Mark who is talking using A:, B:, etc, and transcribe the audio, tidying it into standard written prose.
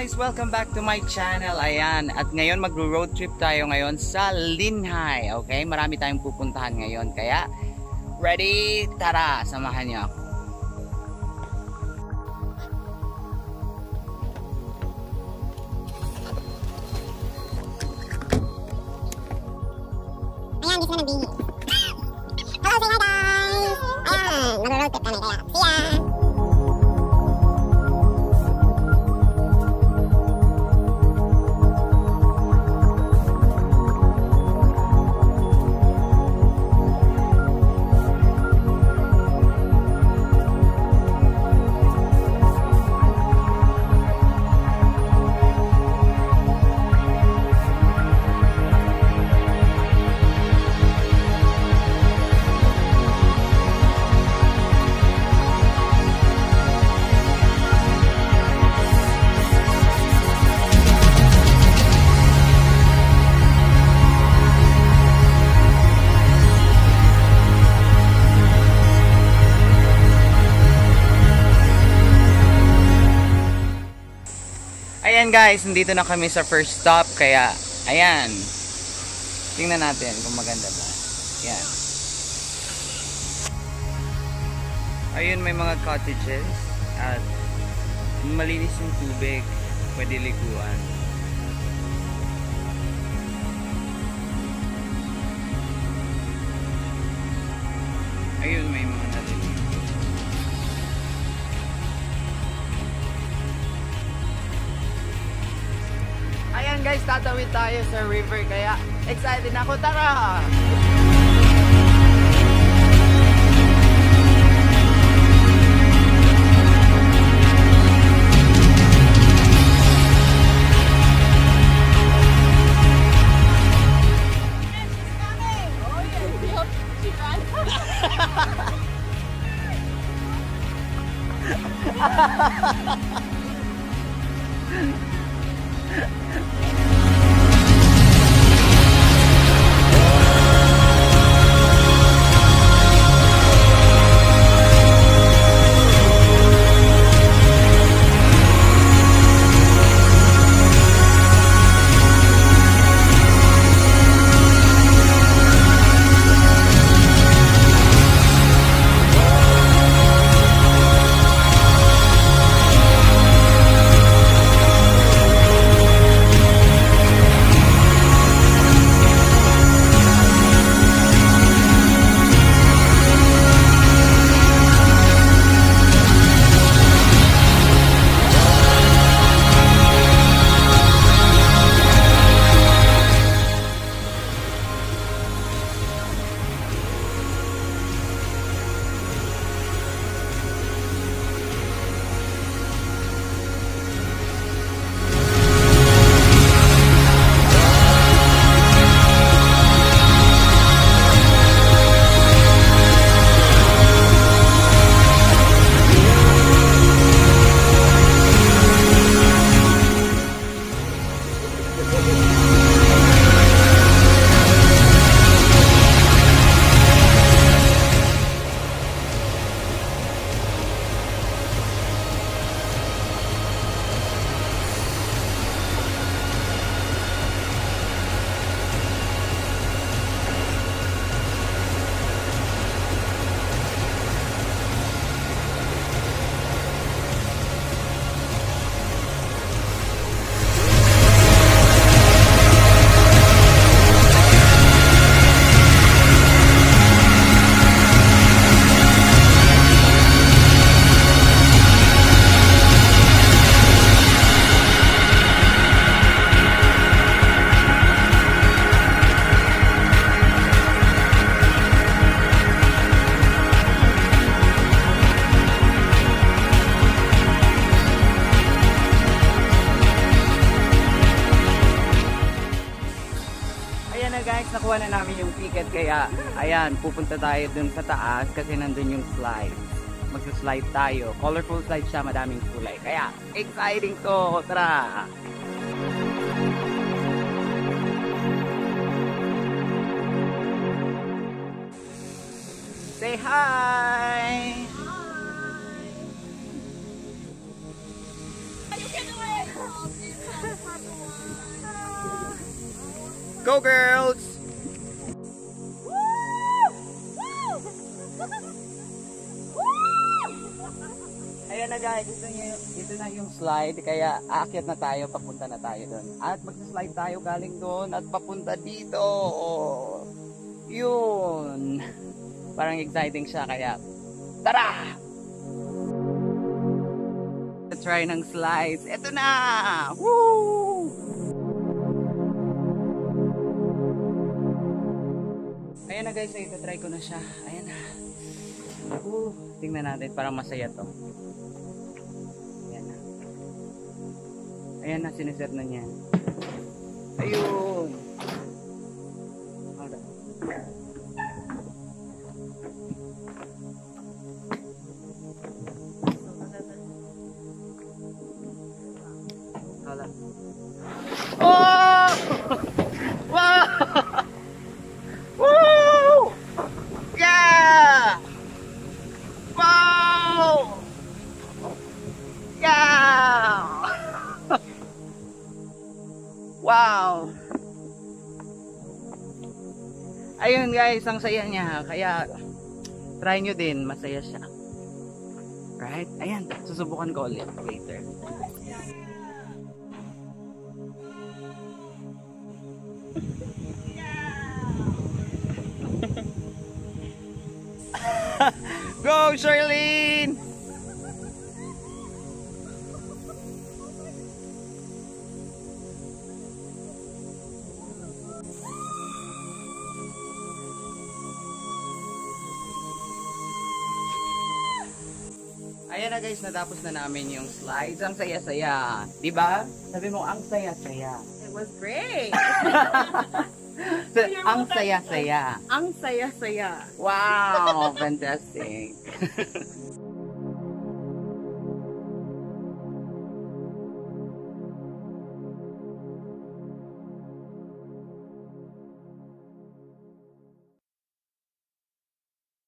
A: guys! Welcome back to my channel. Ayan, at ngayon magro-road trip tayo ngayon sa Linhai. Okay, marami tayong pupuntahan ngayon. Kaya, ready? Tara, samahan niyo ako.
B: Ayan, dito na nabini. Hello, say hi guys! Ayan, mag-road trip kami kaya. See ya!
A: Ayan guys, nandito na kami sa first stop. Kaya, ayan. Tingnan natin kung maganda ba. Ayan. Ayun, may mga cottages. At malinis yung tubig. Pwede liguan. Ayun, may mga nalinis. Ayan guys, tatawid tayo sa river. Kaya excited na ako. Tara! Guys, nakuha na namin yung ticket. Kaya, ayan, pupunta tayo dun sa taas kasi nandun yung slide. Magsa-slide tayo. Colorful slide siya, madaming kulay. Kaya, exciting to! Tara! Say hi!
C: You can do it!
A: Go girls! Ayan na guys, ito na yung slide, kaya aakyat na tayo, papunta na tayo doon. At magsa-slide tayo galing doon at papunta dito. Oh, yun. Parang exciting siya, kaya tara! Try ng slides. Ito na! Woo! Ayan na guys, ito try ko na siya. Ayan na. Tingnan natin, parang masaya to. Ayan na. Ayan na, siniset na niya. Ayun! Hala. Oh! Wow! Woo! Yeah! Wow! Yeah! Wow! Ayun guys, ang saya niya. Kaya try nyo din, masaya siya. Right? Ayan, susubukan ko ulit later. Go, Charlene! Ayan na guys, natapos na namin yung slides. Ang saya-saya. Diba? Sabi mo, ang saya-saya.
C: It was great.
A: Ang saya-saya.
C: Ang saya-saya.
A: Wow! Fantastic.